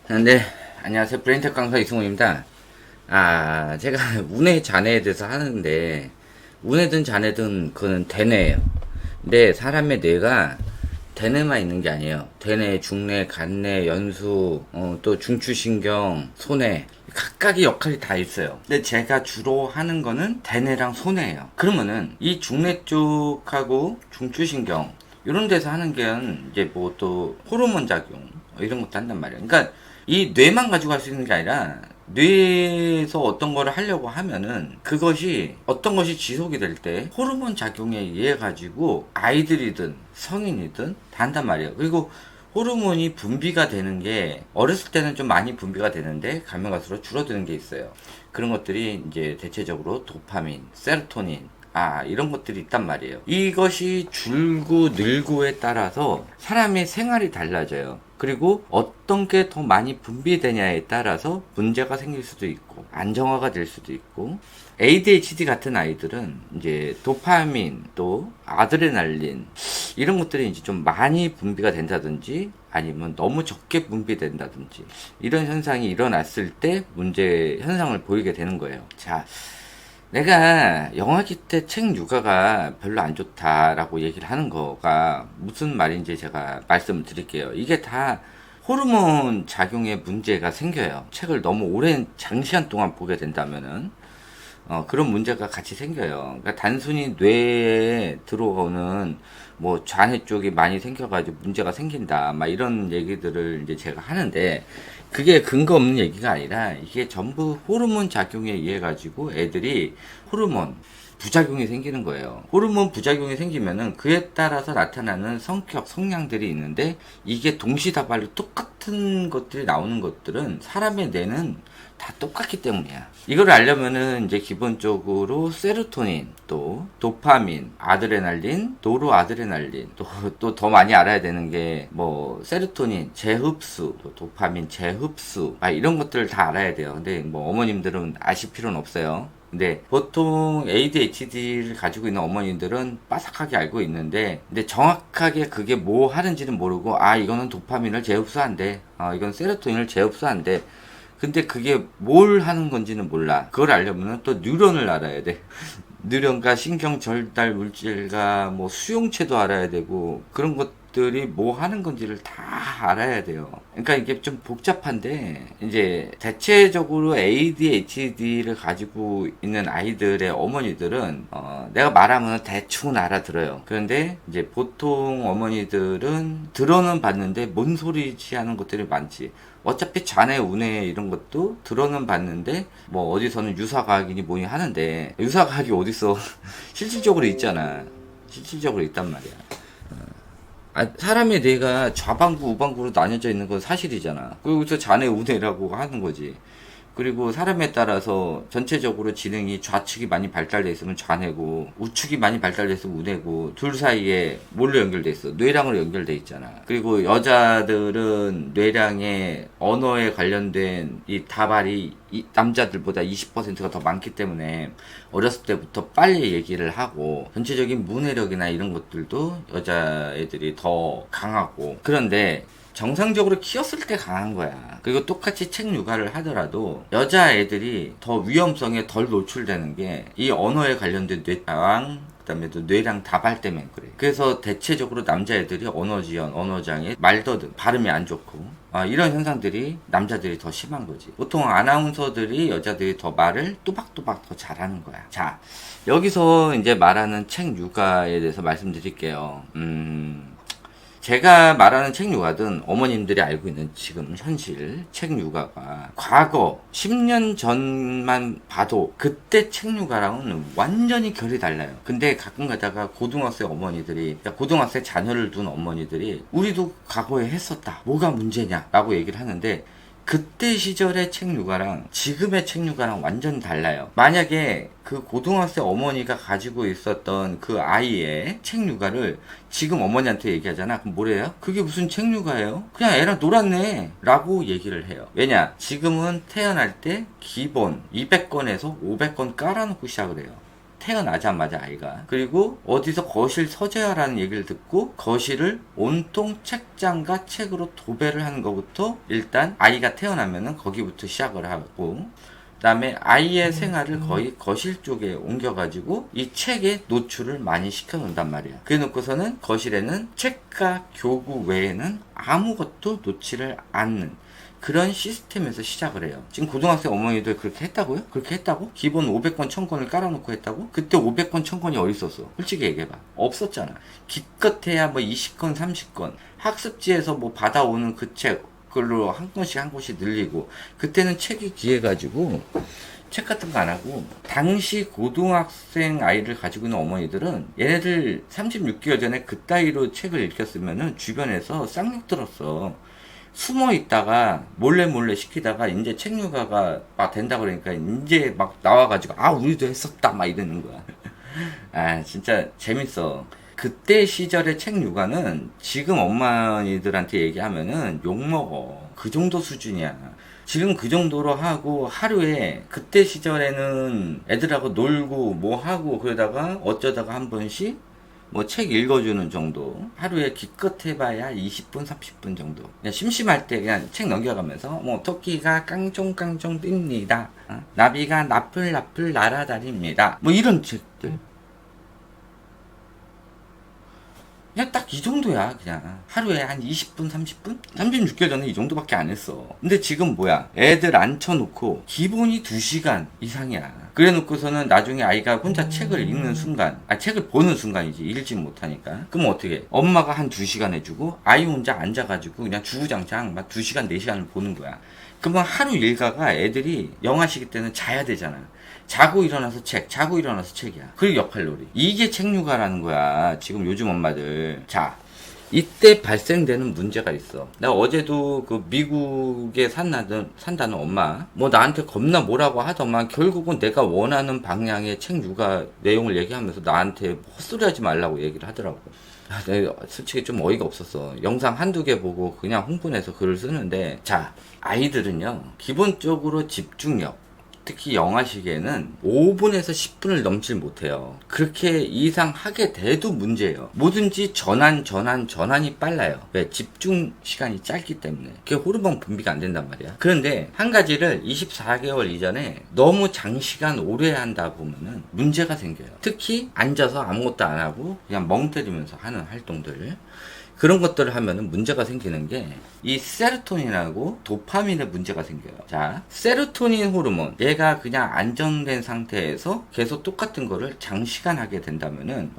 네, 안녕하세요. 브레인텍 강사 이승훈입니다. 제가 운의 잔해에 대해서 하는데, 운에든 잔해든 그거는 대뇌예요. 근데 사람의 뇌가 대뇌만 있는 게 아니에요. 대뇌, 중뇌, 간뇌, 연수, 또 중추신경, 소뇌. 각각의 역할이 다 있어요. 근데 제가 주로 하는 거는 대뇌랑 소뇌예요. 그러면은 이 중뇌 쪽하고 중추신경, 이런 데서 하는 게 이제 뭐 또 호르몬 작용, 이런 것도 한단 말이에요. 그러니까 이 뇌만 가지고 할 수 있는 게 아니라 뇌에서 어떤 거를 하려고 하면은 그것이 어떤 것이 지속이 될 때 호르몬 작용에 의해 가지고 아이들이든 성인이든 다 한단 말이에요. 그리고 호르몬이 분비가 되는 게 어렸을 때는 좀 많이 분비가 되는데 가면 갈수록 줄어드는 게 있어요. 그런 것들이 이제 대체적으로 도파민, 세로토닌, 이런 것들이 있단 말이에요. 이것이 줄고 늘고에 따라서 사람의 생활이 달라져요. 그리고 어떤 게 더 많이 분비되냐에 따라서 문제가 생길 수도 있고, 안정화가 될 수도 있고, ADHD 같은 아이들은 이제 도파민, 또 아드레날린, 이런 것들이 이제 좀 많이 분비가 된다든지, 아니면 너무 적게 분비된다든지, 이런 현상이 일어났을 때 문제 현상을 보이게 되는 거예요. 자, 내가 영아기 때 책 육아가 별로 안 좋다라고 얘기를 하는 거가 무슨 말인지 제가 말씀을 드릴게요. 이게 다 호르몬 작용에 문제가 생겨요. 책을 너무 오랜 장시간 동안 보게 된다면은 그런 문제가 같이 생겨요. 그러니까 단순히 뇌에 들어오는 뭐 좌뇌 쪽이 많이 생겨가지고 문제가 생긴다, 막 이런 얘기들을 이제 제가 하는데, 그게 근거 없는 얘기가 아니라 이게 전부 호르몬 작용에 의해 가지고 애들이 호르몬 부작용이 생기는 거예요. 호르몬 부작용이 생기면은 그에 따라서 나타나는 성격, 성향들이 있는데, 이게 동시다발로 똑같은 것들이 나오는 것들은 사람의 뇌는 다 똑같기 때문이야. 이걸 알려면은 이제 기본적으로 세로토닌, 또 도파민, 아드레날린, 노르아드레날린, 또 더 많이 알아야 되는 게 뭐 세로토닌 재흡수, 또 도파민 재흡수, 이런 것들을 다 알아야 돼요. 근데 뭐 어머님들은 아실 필요는 없어요. 근데 보통 ADHD를 가지고 있는 어머님들은 빠삭하게 알고 있는데, 근데 정확하게 그게 뭐 하는지는 모르고, 이거는 도파민을 재흡수한대, 이건 세로토닌을 재흡수한대. 근데 그게 뭘 하는 건지는 몰라. 그걸 알려면 또 뉴런을 알아야 돼. 뉴런과 신경 전달 물질과 뭐 수용체도 알아야 되고, 그런 것들이 뭐 하는 건지를 다 알아야 돼요. 그러니까 이게 좀 복잡한데, 이제 대체적으로 ADHD를 가지고 있는 아이들의 어머니들은 내가 말하면 대충은 알아들어요. 그런데 이제 보통 어머니들은 들어는 봤는데 뭔 소리지 하는 것들이 많지. 어차피 좌뇌, 우뇌 이런 것도 들어는 봤는데 뭐 어디서는 유사과학이니 뭐니 하는데, 유사과학이 어딨어. 실질적으로 있잖아. 실질적으로 있단 말이야. 사람의 뇌가 좌방구, 우방구로 나뉘어져 있는 건 사실이잖아. 그리고서 좌뇌, 우뇌라고 하는 거지. 그리고 사람에 따라서 전체적으로 지능이 좌측이 많이 발달돼 있으면 좌뇌고, 우측이 많이 발달돼 있으면 우뇌고, 둘 사이에 뭘로 연결돼 있어? 뇌랑으로 연결돼 있잖아. 그리고 여자들은 뇌량에 언어에 관련된 이 다발이 남자들보다 20%가 더 많기 때문에 어렸을 때부터 빨리 얘기를 하고, 전체적인 문해력이나 이런 것들도 여자애들이 더 강하고. 그런데 정상적으로 키웠을 때 강한 거야. 그리고 똑같이 책 육아를 하더라도 여자애들이 더 위험성에 덜 노출되는 게 이 언어에 관련된 뇌랑, 그다음에 또 뇌랑 다발 때문에 그래. 그래서 대체적으로 남자애들이 언어지연, 언어장애, 말더듬, 발음이 안 좋고, 이런 현상들이 남자들이 더 심한 거지. 보통 아나운서들이 여자들이 더 말을 또박또박 더 잘하는 거야. 자, 여기서 이제 말하는 책 육아에 대해서 말씀드릴게요. 제가 말하는 책 육아든 어머님들이 알고 있는 지금 현실 책 육아가 과거 10년 전만 봐도 그때 책 육아랑은 완전히 결이 달라요. 근데 가끔 가다가 고등학생 어머니들이, 고등학생 자녀를 둔 어머니들이 우리도 과거에 했었다, 뭐가 문제냐 라고 얘기를 하는데, 그때 시절의 책 육아랑 지금의 책 육아랑 완전히 달라요. 만약에 그 고등학생 어머니가 가지고 있었던 그 아이의 책 육아를 지금 어머니한테 얘기하잖아. 그럼 뭐래요? 그게 무슨 책 육아예요? 그냥 애랑 놀았네 라고 얘기를 해요. 왜냐? 지금은 태어날 때 기본 200권에서 500권 깔아놓고 시작을 해요. 태어나자마자 아이가. 그리고 어디서 거실 서재야라는 얘기를 듣고 거실을 온통 책장과 책으로 도배를 하는 것부터 일단 아이가 태어나면은 거기부터 시작을 하고, 그 다음에 아이의 생활을 거의 거실 쪽에 옮겨가지고 이 책에 노출을 많이 시켜놓는단 말이야. 그래 놓고서는 거실에는 책과 교구 외에는 아무것도 놓지를 않는 그런 시스템에서 시작을 해요. 지금 고등학생 어머니들 그렇게 했다고요? 그렇게 했다고? 기본 500권, 1000권을 깔아놓고 했다고? 그때 500권, 1000권이 어디 있었어? 솔직히 얘기해봐. 없었잖아. 기껏해야 뭐 20권, 30권. 학습지에서 뭐 받아오는 그 책, 그걸로 한 권씩 한 권씩 늘리고. 그때는 책이 귀해가지고 책 같은 거 안 하고, 당시 고등학생 아이를 가지고 있는 어머니들은 얘네들 36개월 전에 그따위로 책을 읽혔으면은 주변에서 쌍욕 들었어. 숨어 있다가 몰래 시키다가 이제 책류가가 막 된다 그러니까 이제 막 나와가지고 우리도 했었다 막 이러는 거야. 진짜 재밌어. 그때 시절의 책류가는 지금 어머니들한테 얘기하면은 욕먹어. 그 정도 수준이야. 지금 그 정도로 하고 하루에, 그때 시절에는 애들하고 놀고 뭐 하고 그러다가 어쩌다가 한 번씩 뭐 책 읽어주는 정도, 하루에 기껏 해봐야 20분 30분 정도. 그냥 심심할 때 그냥 책 넘겨가면서 뭐 토끼가 깡총깡총 뜁니다, 나비가 나풀나풀 날아다닙니다, 뭐 이런 책들. 그냥 딱 이 정도야. 그냥 하루에 한 20분 30분? 36개월 전에 이 정도밖에 안 했어. 근데 지금 뭐야, 애들 앉혀놓고 기본이 2시간 이상이야. 그래 놓고서는 나중에 아이가 혼자 책을 읽는 순간, 책을 보는 순간이지, 읽지 못하니까. 그럼 어떻게 해? 엄마가 한 2시간 해주고 아이 혼자 앉아가지고 그냥 주구장창 막 2시간 4시간을 보는 거야. 그러면 하루 일과가 애들이 영아 시기 때는 자야 되잖아. 자고 일어나서 책, 자고 일어나서 책이야. 그리고 역할놀이. 이게 책육아라는 거야, 지금 요즘 엄마들. 자, 이때 발생되는 문제가 있어. 내가 어제도 그 미국에 산다는 엄마, 뭐 나한테 겁나 뭐라고 하더만 결국은 내가 원하는 방향의 책육아 내용을 얘기하면서 나한테 헛소리 하지 말라고 얘기를 하더라고. 내가 솔직히 좀 어이가 없었어. 영상 한두 개 보고 그냥 흥분해서 글을 쓰는데, 자, 아이들은요, 기본적으로 집중력, 특히 영아 시기에는 5분에서 10분을 넘질 못해요. 그렇게 이상 하게 돼도 문제예요. 뭐든지 전환이 빨라요. 왜? 집중 시간이 짧기 때문에. 그게 호르몬 분비가 안 된단 말이야. 그런데 한 가지를 24개월 이전에 너무 장시간 오래 한다 보면은 문제가 생겨요. 특히 앉아서 아무것도 안 하고 그냥 멍 때리면서 하는 활동들, 그런 것들을 하면은 문제가 생기는 게 이 세로토닌하고 도파민에 문제가 생겨요. 자, 세로토닌 호르몬, 얘가 그냥 안정된 상태에서 계속 똑같은 거를 장시간 하게 된다면은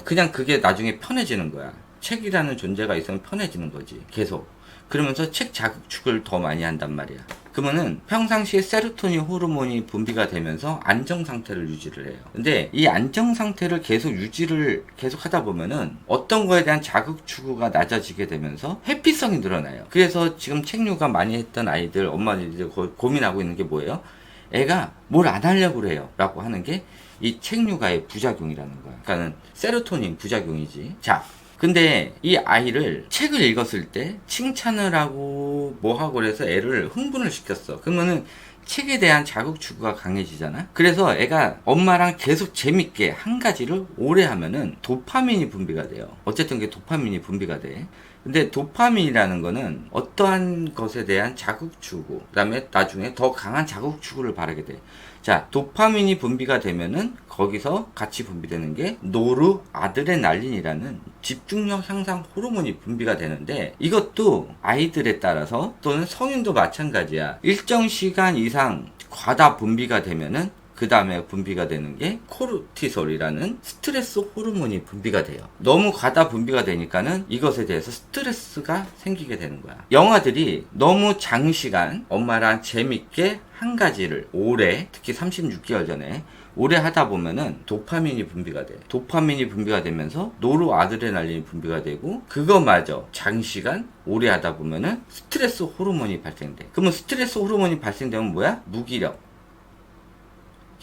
그냥 그게 나중에 편해지는 거야. 책이라는 존재가 있으면 편해지는 거지, 계속. 그러면서 책 자극축을 더 많이 한단 말이야. 그러면은 평상시에 세로토닌 호르몬이 분비가 되면서 안정 상태를 유지를 해요. 근데 이 안정 상태를 유지를 계속 하다 보면은 어떤 거에 대한 자극 추구가 낮아지게 되면서 회피성이 늘어나요. 그래서 지금 책류가 많이 했던 아이들, 엄마들이 고민하고 있는 게 뭐예요? 애가 뭘 안 하려고 그래요 라고 하는 게 이 책류가의 부작용이라는 거야. 그러니까는 세로토닌 부작용이지. 자, 근데 이 아이를 책을 읽었을 때 칭찬을 하고 뭐 하고 그래서 애를 흥분을 시켰어. 그러면은 책에 대한 자극 추구가 강해지잖아. 그래서 애가 엄마랑 계속 재밌게 한 가지를 오래 하면은 도파민이 분비가 돼요. 어쨌든 그게 도파민이 분비가 돼. 근데 도파민이라는 거는 어떠한 것에 대한 자극 추구, 그 다음에 나중에 더 강한 자극 추구를 바라게 돼. 자, 도파민이 분비가 되면은 거기서 같이 분비되는 게 노르아드레날린이라는 집중력 향상 호르몬이 분비가 되는데, 이것도 아이들에 따라서 또는 성인도 마찬가지야. 일정 시간 이상 과다 분비가 되면은 그 다음에 분비가 되는 게 코르티솔이라는 스트레스 호르몬이 분비가 돼요. 너무 과다 분비가 되니까는 이것에 대해서 스트레스가 생기게 되는 거야. 영아들이 너무 장시간 엄마랑 재밌게 한 가지를 오래, 특히 36개월 전에 오래 하다 보면은 도파민이 분비가 돼. 도파민이 분비가 되면서 노르아드레날린이 분비가 되고, 그거마저 장시간 오래 하다 보면은 스트레스 호르몬이 발생돼. 그러면 스트레스 호르몬이 발생되면 뭐야? 무기력,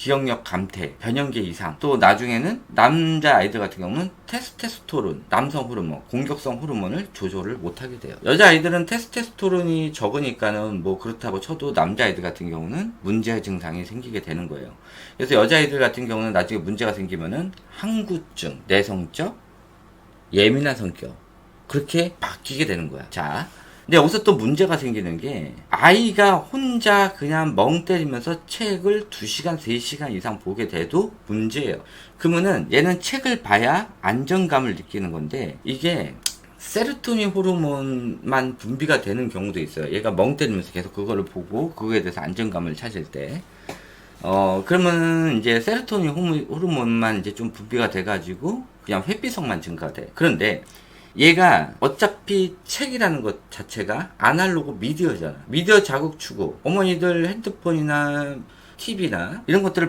기억력 감퇴, 변형계 이상, 또 나중에는 남자 아이들 같은 경우는 테스토스테론, 남성 호르몬, 공격성 호르몬을 조절을 못하게 돼요. 여자 아이들은 테스토스테론이 적으니까는 뭐 그렇다고 쳐도 남자 아이들 같은 경우는 문제 증상이 생기게 되는 거예요. 그래서 여자 아이들 같은 경우는 나중에 문제가 생기면은 항구증, 내성적, 예민한 성격, 그렇게 바뀌게 되는 거야. 자, 근데 여기서 또 문제가 생기는 게, 아이가 혼자 그냥 멍 때리면서 책을 2시간, 3시간 이상 보게 돼도 문제예요. 그러면은 얘는 책을 봐야 안정감을 느끼는 건데, 이게 세로토닌 호르몬만 분비가 되는 경우도 있어요. 얘가 멍 때리면서 계속 그거를 보고 그거에 대해서 안정감을 찾을 때. 그러면은 이제 세로토닌 호르몬만 이제 좀 분비가 돼가지고 그냥 회피성만 증가돼. 그런데 얘가 어차피 책이라는 것 자체가 아날로그 미디어잖아. 미디어 자극 추구. 어머니들 핸드폰이나 TV나 이런 것들을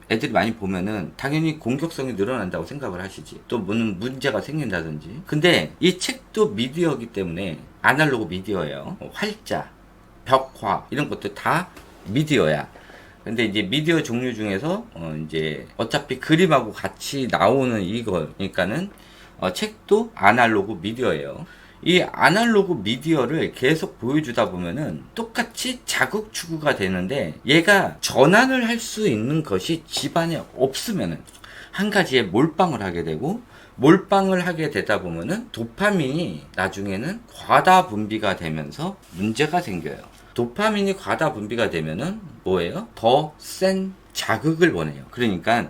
애들이 많이 보면은 당연히 공격성이 늘어난다고 생각을 하시지. 또 무슨 문제가 생긴다든지. 근데 이 책도 미디어이기 때문에 아날로그 미디어예요. 활자, 벽화 이런 것들 다 미디어야. 근데 이제 미디어 종류 중에서 이제 어차피 그림하고 같이 나오는 이거니까는 책도 아날로그 미디어예요. 이 아날로그 미디어를 계속 보여주다 보면은 똑같이 자극 추구가 되는데, 얘가 전환을 할 수 있는 것이 집안에 없으면은 한 가지에 몰빵을 하게 되고, 몰빵을 하게 되다 보면은 도파민이 나중에는 과다 분비가 되면서 문제가 생겨요. 도파민이 과다 분비가 되면은 뭐예요? 더 센 자극을 원해요. 그러니까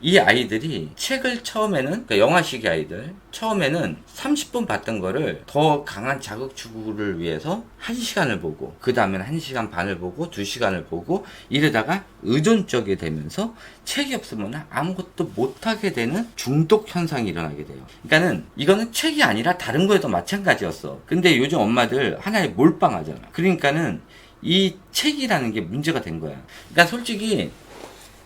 이 아이들이 책을 처음에는, 그러니까 영화식 아이들 처음에는 30분 봤던 거를 더 강한 자극 추구를 위해서 1시간을 보고, 그 다음에는 1시간 반을 보고 2시간을 보고, 이러다가 의존적이 되면서 책이 없으면 아무것도 못하게 되는 중독 현상이 일어나게 돼요. 그러니까는 이거는 책이 아니라 다른 거에도 마찬가지였어. 근데 요즘 엄마들 하나에 몰빵하잖아. 그러니까는 이 책이라는 게 문제가 된 거야. 그러니까 솔직히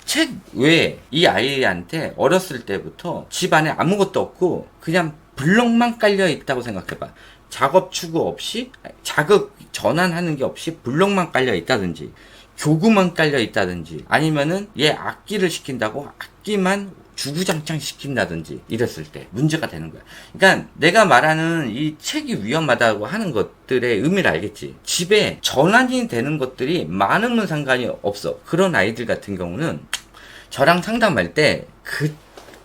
책 외에 이 아이한테 어렸을 때부터 집안에 아무것도 없고 그냥 블럭만 깔려 있다고 생각해봐. 작업 추구 없이, 자극 전환하는 게 없이 블럭만 깔려 있다든지, 교구만 깔려 있다든지, 아니면은 얘 악기를 시킨다고 악기만 주구장창 시킨다든지 이랬을 때 문제가 되는 거야. 그러니까 내가 말하는 이 책이 위험하다고 하는 것들의 의미를 알겠지. 집에 전환이 되는 것들이 많으면 상관이 없어. 그런 아이들 같은 경우는 저랑 상담할 때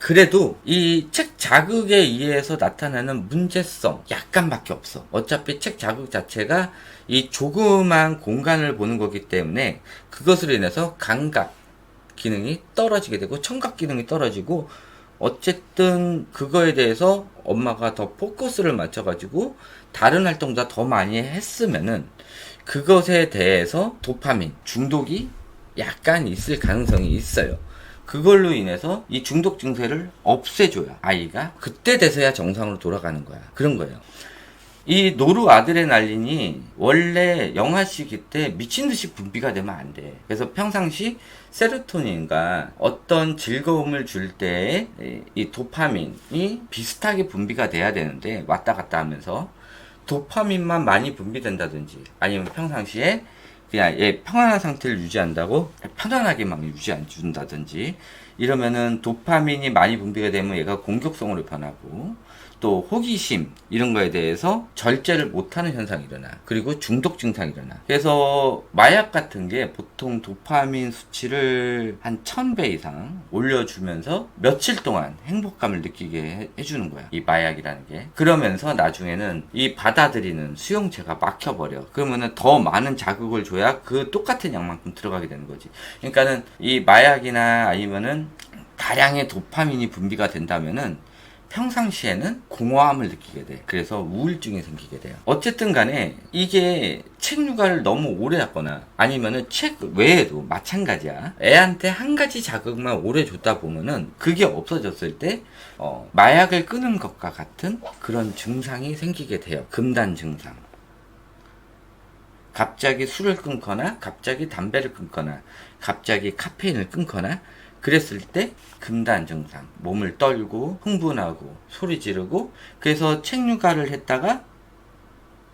그래도 이 책 자극에 의해서 나타나는 문제성 약간밖에 없어. 어차피 책 자극 자체가 이 조그만 공간을 보는 거기 때문에 그것으로 인해서 감각 기능이 떨어지게 되고 청각 기능이 떨어지고, 어쨌든 그거에 대해서 엄마가 더 포커스를 맞춰가지고 다른 활동보다 더 많이 했으면은 그것에 대해서 도파민 중독이 약간 있을 가능성이 있어요. 그걸로 인해서 이 중독 증세를 없애줘야 아이가 그때 돼서야 정상으로 돌아가는 거야. 그런 거예요. 이 노르아드레날린이 원래 영아시기 때 미친듯이 분비가 되면 안 돼. 그래서 평상시 세로토닌과 어떤 즐거움을 줄 때 이 도파민이 비슷하게 분비가 돼야 되는데, 왔다 갔다 하면서 도파민만 많이 분비된다든지, 아니면 평상시에 그냥 얘 평안한 상태를 유지한다고 편안하게만 유지해준다든지, 이러면은 도파민이 많이 분비가 되면 얘가 공격성으로 변하고, 또 호기심 이런 거에 대해서 절제를 못하는 현상이 일어나. 그리고 중독 증상이 일어나. 그래서 마약 같은 게 보통 도파민 수치를 한 1000배 이상 올려주면서 며칠 동안 행복감을 느끼게 해주는 거야, 이 마약이라는 게. 그러면서 나중에는 이 받아들이는 수용체가 막혀버려. 그러면은 더 많은 자극을 줘야 그 똑같은 양만큼 들어가게 되는 거지. 그러니까는 이 마약이나 아니면은 다량의 도파민이 분비가 된다면은 평상시에는 공허함을 느끼게 돼. 그래서 우울증이 생기게 돼요. 어쨌든 간에 이게 책 육아를 너무 오래 하거나 아니면은 책 외에도 마찬가지야. 애한테 한 가지 자극만 오래 줬다 보면은 그게 없어졌을 때 마약을 끊은 것과 같은 그런 증상이 생기게 돼요. 금단 증상. 갑자기 술을 끊거나 갑자기 담배를 끊거나 갑자기 카페인을 끊거나 그랬을 때 금단 증상, 몸을 떨고 흥분하고 소리 지르고, 그래서 책 육아를 했다가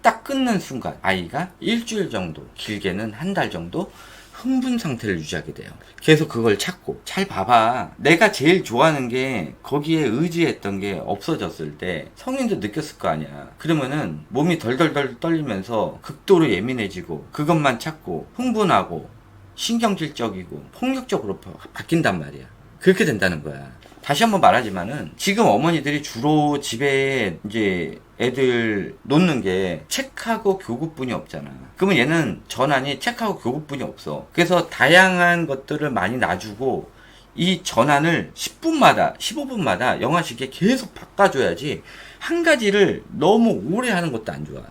딱 끊는 순간 아이가 일주일 정도, 길게는 한 달 정도 흥분 상태를 유지하게 돼요. 계속 그걸 찾고. 잘 봐봐. 내가 제일 좋아하는 게 거기에 의지했던 게 없어졌을 때 성인도 느꼈을 거 아니야. 그러면은 몸이 덜덜덜 떨리면서 극도로 예민해지고 그것만 찾고 흥분하고 신경질적이고 폭력적으로 바뀐단 말이야. 그렇게 된다는 거야. 다시 한번 말하지만은 지금 어머니들이 주로 집에 이제 애들 놓는 게 책하고 교구뿐이 없잖아. 그러면 얘는 전환이 책하고 교구뿐이 없어. 그래서 다양한 것들을 많이 놔주고 이 전환을 10분마다 15분마다 영화식에 계속 바꿔줘야지 한 가지를 너무 오래 하는 것도 안 좋아.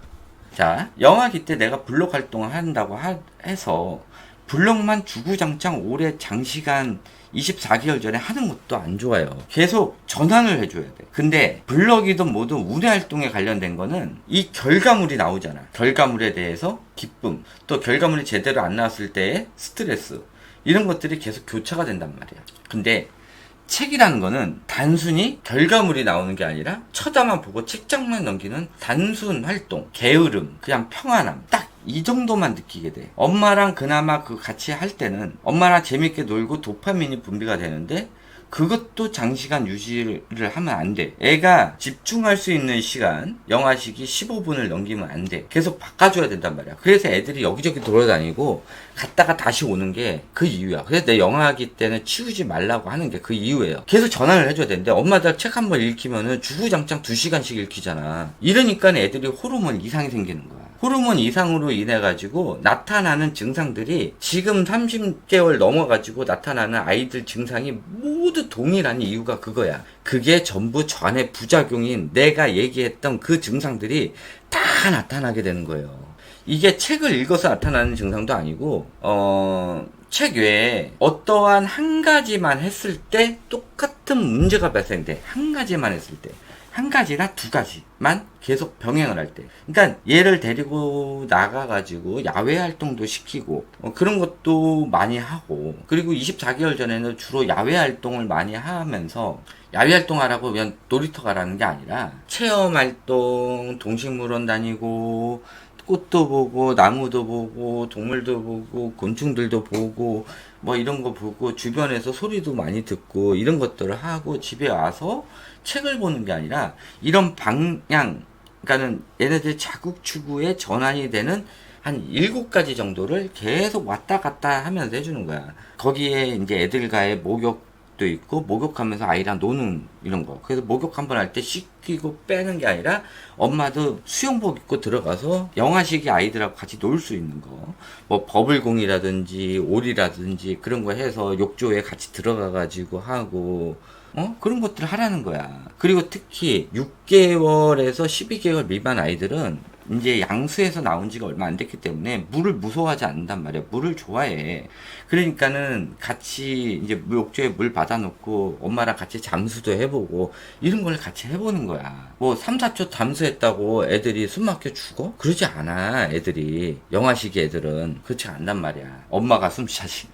자, 영화기 때 내가 블록 활동을 한다고 해서 블록만 주구장창 오래 장시간 24개월 전에 하는 것도 안 좋아요. 계속 전환을 해줘야 돼. 근데 블럭이든 뭐든 우대 활동에 관련된 거는 이 결과물이 나오잖아. 결과물에 대해서 기쁨, 또 결과물이 제대로 안 나왔을 때의 스트레스, 이런 것들이 계속 교차가 된단 말이야. 근데 책이라는 거는 단순히 결과물이 나오는 게 아니라 쳐다만 보고 책장만 넘기는 단순 활동, 게으름, 그냥 평안함, 딱 이 정도만 느끼게 돼. 엄마랑 그나마 그 같이 할 때는 엄마랑 재밌게 놀고 도파민이 분비가 되는데 그것도 장시간 유지를 하면 안 돼. 애가 집중할 수 있는 시간, 영화식이 15분을 넘기면 안 돼. 계속 바꿔줘야 된단 말이야. 그래서 애들이 여기저기 돌아다니고 갔다가 다시 오는 게 그 이유야. 그래서 내 영화기 때는 치우지 말라고 하는 게 그 이유예요. 계속 전환을 해줘야 되는데 엄마들 책 한 번 읽히면은 주구장창 2시간씩 읽히잖아. 이러니까 애들이 호르몬 이상이 생기는 거야. 호르몬 이상으로 인해 가지고 나타나는 증상들이 지금 30개월 넘어가지고 나타나는 아이들 증상이 모두 동일한 이유가 그거야. 그게 전부 전에 부작용인 내가 얘기했던 그 증상들이 다 나타나게 되는 거예요. 이게 책을 읽어서 나타나는 증상도 아니고 책 외에 어떠한 한 가지만 했을 때 똑같은 문제가 발생돼. 한 가지만 했을 때. 한 가지나 두 가지만 계속 병행을 할 때. 그러니까 얘를 데리고 나가가지고 야외 활동도 시키고 그런 것도 많이 하고, 그리고 24개월 전에는 주로 야외 활동을 많이 하면서, 야외 활동하라고 그냥 놀이터 가라는 게 아니라 체험 활동, 동식물원 다니고 꽃도 보고 나무도 보고 동물도 보고 곤충들도 보고 뭐 이런 거 보고 주변에서 소리도 많이 듣고 이런 것들을 하고 집에 와서 책을 보는 게 아니라 이런 방향, 그러니까는 얘네들 자국 추구에 전환이 되는 한 7가지 정도를 계속 왔다 갔다 하면서 해주는 거야. 거기에 이제 애들과의 목욕도 있고, 목욕하면서 아이랑 노는 이런 거. 그래서 목욕 한번 할 때 씻기고 빼는 게 아니라 엄마도 수영복 입고 들어가서 영화식의 아이들하고 같이 놀 수 있는 거. 뭐 버블공이라든지 오리라든지 그런 거 해서 욕조에 같이 들어가가지고 하고, 그런 것들을 하라는 거야. 그리고 특히 6개월에서 12개월 미만 아이들은 이제 양수에서 나온 지가 얼마 안 됐기 때문에 물을 무서워하지 않는단 말이야. 물을 좋아해. 그러니까는 같이 이제 욕조에 물 받아놓고 엄마랑 같이 잠수도 해보고 이런 걸 같이 해보는 거야. 뭐 3, 4초 잠수했다고 애들이 숨 막혀 죽어? 그러지 않아. 애들이. 영화식 애들은 그렇지 않단 말이야. 엄마가 숨 차지.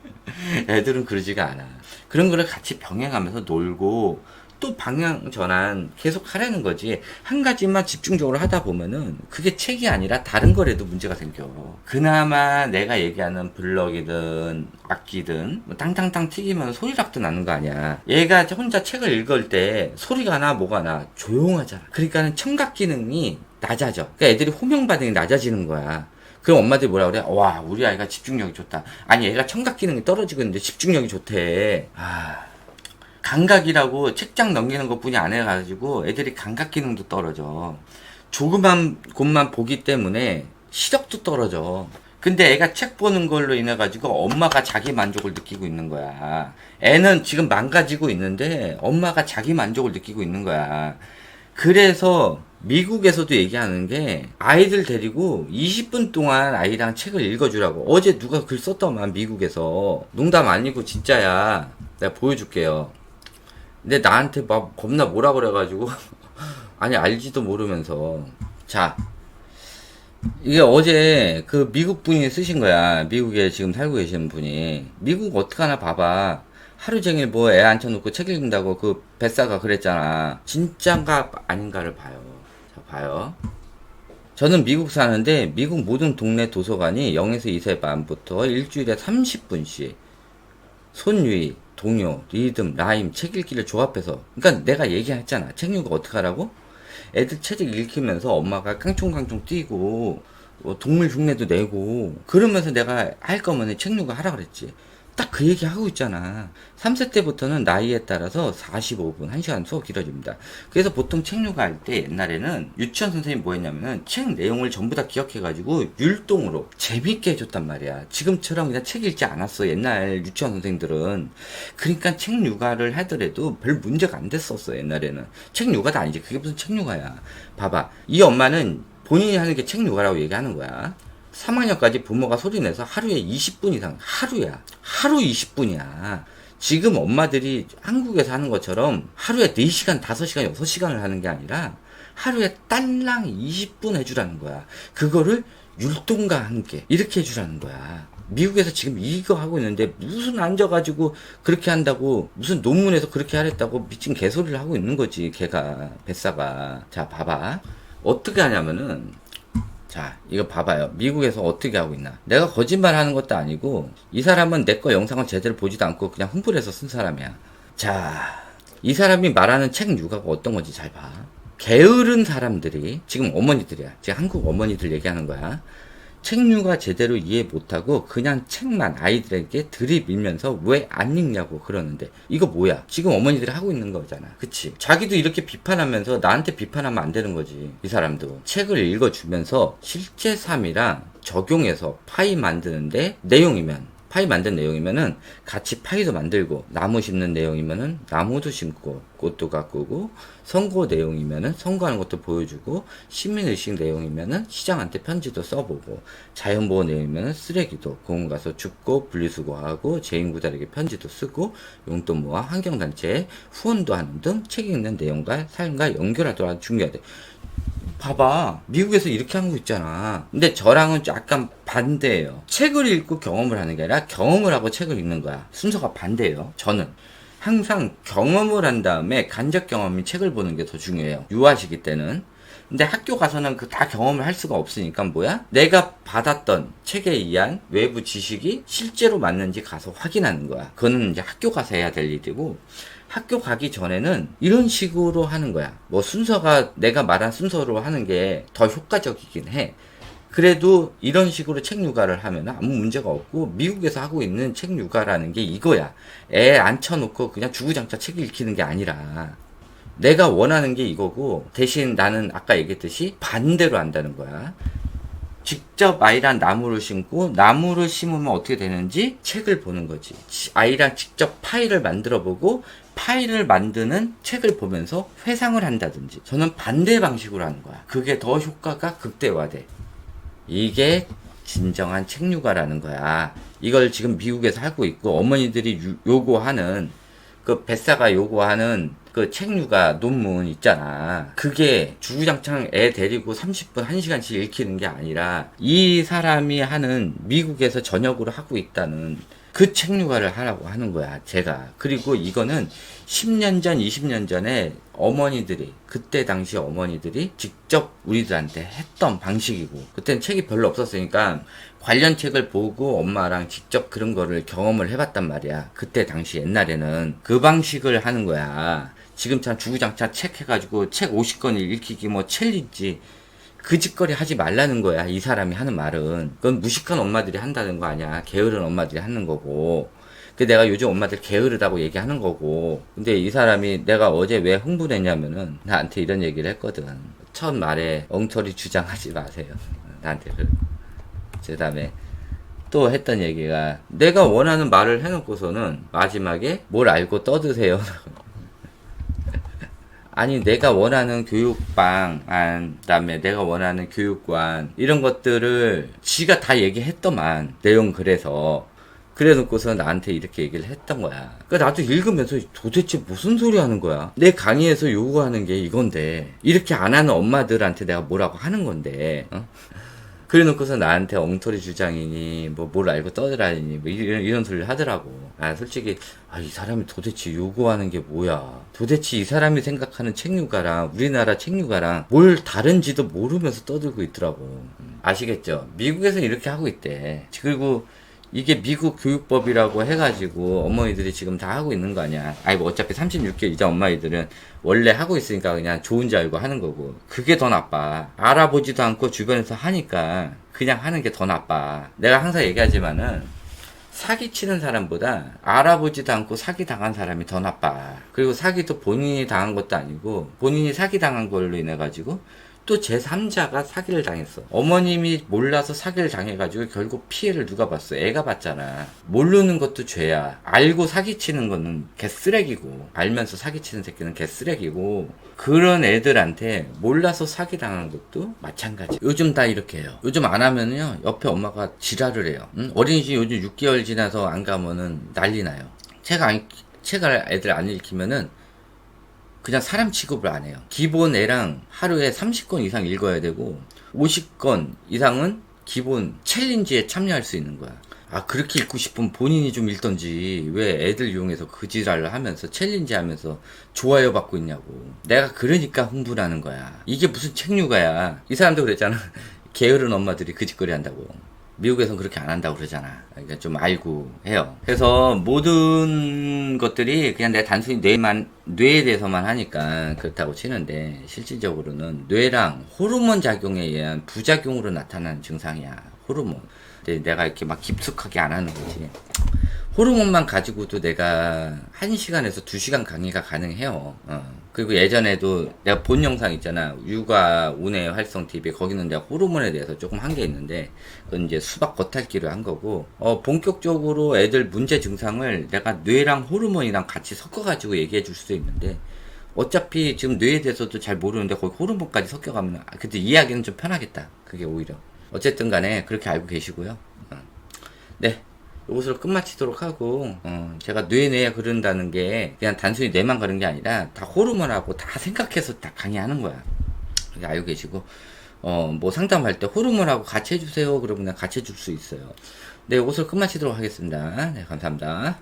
애들은 그러지가 않아. 그런 거를 같이 병행하면서 놀고 또 방향 전환 계속 하라는 거지. 한 가지만 집중적으로 하다 보면은 그게 책이 아니라 다른 거라도 문제가 생겨. 그나마 내가 얘기하는 블럭이든 악기든 뭐 땅땅땅 튀기면 소리락도 나는 거 아니야. 얘가 혼자 책을 읽을 때 소리가 나 뭐가 나 조용하잖아. 그러니까는 청각 기능이 낮아져. 그러니까 애들이 호명 반응이 낮아지는 거야. 그럼 엄마들이 뭐라 그래? 와, 우리 아이가 집중력이 좋다. 아니, 얘가 청각 기능이 떨어지고 있는데 집중력이 좋대. 감각이라고 책장 넘기는 것뿐이 안 해가지고 애들이 감각 기능도 떨어져. 조그만 곳만 보기 때문에 시력도 떨어져. 근데 애가 책 보는 걸로 인해 가지고 엄마가 자기 만족을 느끼고 있는 거야. 애는 지금 망가지고 있는데 엄마가 자기 만족을 느끼고 있는 거야. 그래서 미국에서도 얘기하는 게 아이들 데리고 20분 동안 아이랑 책을 읽어주라고. 어제 누가 글 썼더만 미국에서. 농담 아니고 진짜야. 내가 보여줄게요. 근데 나한테 막 겁나 뭐라 그래가지고 아니 알지도 모르면서. 자, 이게 어제 그 미국 분이 쓰신 거야. 미국에 지금 살고 계시는 분이. 미국 어떡하나 봐봐. 하루 종일 뭐 애 앉혀놓고 책 읽는다고 그 뱃사가 그랬잖아. 진짠가 아닌가를 봐요. 자, 봐요. 저는 미국 사는데 미국 모든 동네 도서관이 0에서 2세 반부터 일주일에 30분씩 손유희, 동요, 리듬, 라임, 책 읽기를 조합해서, 그러니까 내가 얘기했잖아. 책 읽고 어떻게 하라고? 애들 책 읽히면서 엄마가 깡총깡총 뛰고 동물 흉내도 내고 그러면서 내가 할 거면 책육아 하라 그랬지. 딱 그 얘기 하고 있잖아. 3세 때부터는 나이에 따라서 45분, 1시간 수업 길어집니다. 그래서 보통 책육아 할 때 옛날에는 유치원 선생님이 뭐 했냐면은 책 내용을 전부 다 기억해가지고 율동으로 재밌게 해줬단 말이야. 지금처럼 그냥 책 읽지 않았어. 옛날 유치원 선생님들은. 그러니까 책육아를 하더라도 별 문제가 안 됐었어. 옛날에는. 책육아도 아니지. 그게 무슨 책육아야. 봐봐. 이 엄마는 본인이 하는 게 책육아라고 얘기하는 거야. 3학년까지 부모가 소리내서 하루에 20분 이상, 하루야. 하루 20분이야. 지금 엄마들이 한국에서 하는 것처럼 하루에 4시간, 5시간, 6시간을 하는 게 아니라 하루에 딸랑 20분 해주라는 거야. 그거를 율동과 함께 이렇게 해주라는 거야. 미국에서 지금 이거 하고 있는데 무슨 앉아가지고 그렇게 한다고 무슨 논문에서 그렇게 하랬다고 미친 개소리를 하고 있는 거지. 걔가 뱃사가. 자 봐봐. 어떻게 하냐면은 자, 이거 봐봐요. 미국에서 어떻게 하고 있나. 내가 거짓말 하는 것도 아니고, 이 사람은 내 거 영상을 제대로 보지도 않고 그냥 흥분해서 쓴 사람이야. 자, 이 사람이 말하는 책 육아가 어떤 건지 잘 봐. 게으른 사람들이, 지금 어머니들이야. 지금 한국 어머니들 얘기하는 거야. 책 육아 제대로 이해 못하고 그냥 책만 아이들에게 들이밀면서 왜 안 읽냐고 그러는데 이거 뭐야? 지금 어머니들이 하고 있는 거잖아. 그치? 자기도 이렇게 비판하면서 나한테 비판하면 안 되는 거지. 이 사람도 책을 읽어주면서 실제 삶이랑 적용해서 파이 만드는데 내용이면 파이 만든 내용이면은 같이 파이도 만들고 나무 심는 내용이면은 나무도 심고 꽃도 가꾸고 선거 내용이면은 선거하는 것도 보여주고 시민의식 내용이면은 시장한테 편지도 써보고 자연보호 내용이면은 쓰레기도 공원 가서 줍고 분리수거하고 재인구달에게 편지도 쓰고 용돈 모아 환경단체에 후원도 하는 등 책 읽는 내용과 삶과 연결하도록 중요하대. 봐봐. 미국에서 이렇게 하는 거 있잖아. 근데 저랑은 약간 반대예요. 책을 읽고 경험을 하는 게 아니라 경험을 하고 책을 읽는 거야. 순서가 반대예요. 저는. 항상 경험을 한 다음에 간접 경험이 책을 보는 게 더 중요해요. 유아시기 때는. 근데 학교 가서는 그 다 경험을 할 수가 없으니까 뭐야? 내가 받았던 책에 의한 외부 지식이 실제로 맞는지 가서 확인하는 거야. 그거는 이제 학교 가서 해야 될 일이고 학교 가기 전에는 이런 식으로 하는 거야. 뭐 순서가 내가 말한 순서로 하는 게 더 효과적이긴 해. 그래도 이런 식으로 책 육아를 하면 아무 문제가 없고 미국에서 하고 있는 책 육아라는 게 이거야. 애 앉혀놓고 그냥 주구장창 책 읽히는 게 아니라 내가 원하는 게 이거고 대신 나는 아까 얘기했듯이 반대로 한다는 거야. 직접 아이랑 나무를 심고 나무를 심으면 어떻게 되는지 책을 보는 거지. 아이랑 직접 파일을 만들어 보고 파일을 만드는 책을 보면서 회상을 한다든지. 저는 반대 방식으로 하는 거야. 그게 더 효과가 극대화돼. 이게 진정한 책 육아라는 거야. 이걸 지금 미국에서 하고 있고 어머니들이 요구하는 그 뱃사가 요구하는 그 책 육아 논문 있잖아. 그게 주구장창 애 데리고 30분, 1시간씩 읽히는 게 아니라 이 사람이 하는 미국에서 전역으로 하고 있다는 그 책 육아를 하라고 하는 거야, 제가. 그리고 이거는 10년 전, 20년 전에 어머니들이, 그때 당시 어머니들이 직접 우리들한테 했던 방식이고, 그때는 책이 별로 없었으니까 관련 책을 보고 엄마랑 직접 그런 거를 경험을 해봤단 말이야. 그때 당시 옛날에는 그 방식을 하는 거야. 지금 참 주구장창 책 해가지고 책 50권 읽히기 뭐 챌린지 그 짓거리 하지 말라는 거야. 이 사람이 하는 말은. 그건 무식한 엄마들이 한다는 거 아니야. 게으른 엄마들이 하는 거고. 그 내가 요즘 엄마들 게으르다고 얘기하는 거고. 근데 이 사람이 내가 어제 왜 흥분했냐면은 나한테 이런 얘기를 했거든. 첫 말에 엉터리 주장하지 마세요. 나한테 그 다음에 또 했던 얘기가 내가 원하는 말을 해놓고서는 마지막에 뭘 알고 떠드세요. 아니 내가 원하는 교육방 그다음에 내가 원하는 교육관 이런 것들을 지가 다 얘기했더만 내용 그래서 그래 놓고서 나한테 이렇게 얘기를 했던 거야. 그러니까 나도 읽으면서 도대체 무슨 소리 하는 거야. 내 강의에서 요구하는 게 이건데 이렇게 안 하는 엄마들한테 내가 뭐라고 하는 건데 그래 놓고서 나한테 엉터리 주장이니 뭐 뭘 알고 떠들라니 뭐 이런 소리를 하더라고. 솔직히, 이 사람이 도대체 요구하는 게 뭐야. 도대체 이 사람이 생각하는 책류가랑, 우리나라 책류가랑 뭘 다른지도 모르면서 떠들고 있더라고. 아시겠죠? 미국에서 이렇게 하고 있대. 그리고 이게 미국 교육법이라고 해가지고 어머니들이 지금 다 하고 있는 거 아니야. 뭐 어차피 36개월 이자 엄마이들은 원래 하고 있으니까 그냥 좋은 줄 알고 하는 거고. 그게 더 나빠. 알아보지도 않고 주변에서 하니까 그냥 하는 게 더 나빠. 내가 항상 얘기하지만은 사기치는 사람보다 알아보지도 않고 사기당한 사람이 더 나빠. 그리고 사기도 본인이 당한 것도 아니고 본인이 사기당한 걸로 인해 가지고 또 제3자가 사기를 당했어. 어머님이 몰라서 사기를 당해가지고 결국 피해를 누가 봤어? 애가 봤잖아. 모르는 것도 죄야. 알고 사기치는 거는 개쓰레기고, 알면서 사기치는 새끼는 개쓰레기고, 그런 애들한테 몰라서 사기당한 것도 마찬가지. 요즘 다 이렇게 해요. 요즘 안 하면요 옆에 엄마가 지랄을 해요. 어린이집 요즘 6개월 지나서 안 가면은 난리 나요. 책을 애들 안 읽히면은 그냥 사람 취급을 안 해요. 기본 애랑 하루에 30권 이상 읽어야 되고 50권 이상은 기본 챌린지에 참여할 수 있는 거야. 그렇게 읽고 싶으면 본인이 좀 읽던지 왜 애들 이용해서 그 지랄을 하면서 챌린지 하면서 좋아요 받고 있냐고. 내가 그러니까 흥분하는 거야. 이게 무슨 책류가야. 이 사람도 그랬잖아. 게으른 엄마들이 그 짓거리 한다고. 미국에선 그렇게 안 한다고 그러잖아. 그러니까 좀 알고 해요. 그래서 모든 것들이 그냥 내가 단순히 뇌에 대해서만 하니까 그렇다고 치는데, 실질적으로는 뇌랑 호르몬 작용에 의한 부작용으로 나타나는 증상이야. 호르몬. 근데 내가 이렇게 막 깊숙하게 안 하는 거지. 호르몬만 가지고도 내가 1시간에서 2시간 강의가 가능해요. 그리고 예전에도 내가 본 영상 있잖아. 육아 운의 활성 TV. 거기는 내가 호르몬에 대해서 조금 한 게 있는데, 그건 이제 수박 겉핥기로 한 거고, 본격적으로 애들 문제 증상을 내가 뇌랑 호르몬이랑 같이 섞어가지고 얘기해 줄 수도 있는데, 어차피 지금 뇌에 대해서도 잘 모르는데 거기 호르몬까지 섞여가면, 근데 이해하기는 좀 편하겠다. 그게 오히려. 어쨌든 간에 그렇게 알고 계시고요. 네. 이것으로 끝마치도록 하고, 제가 뇌 그런다는 게 그냥 단순히 뇌만 그런 게 아니라 다 호르몬하고 다 생각해서 다 강의하는 거야. 그렇게 알고 계시고, 뭐 상담할 때 호르몬하고 같이 해주세요. 그러면 같이 해줄 수 있어요. 네, 이것으로 끝마치도록 하겠습니다. 네, 감사합니다.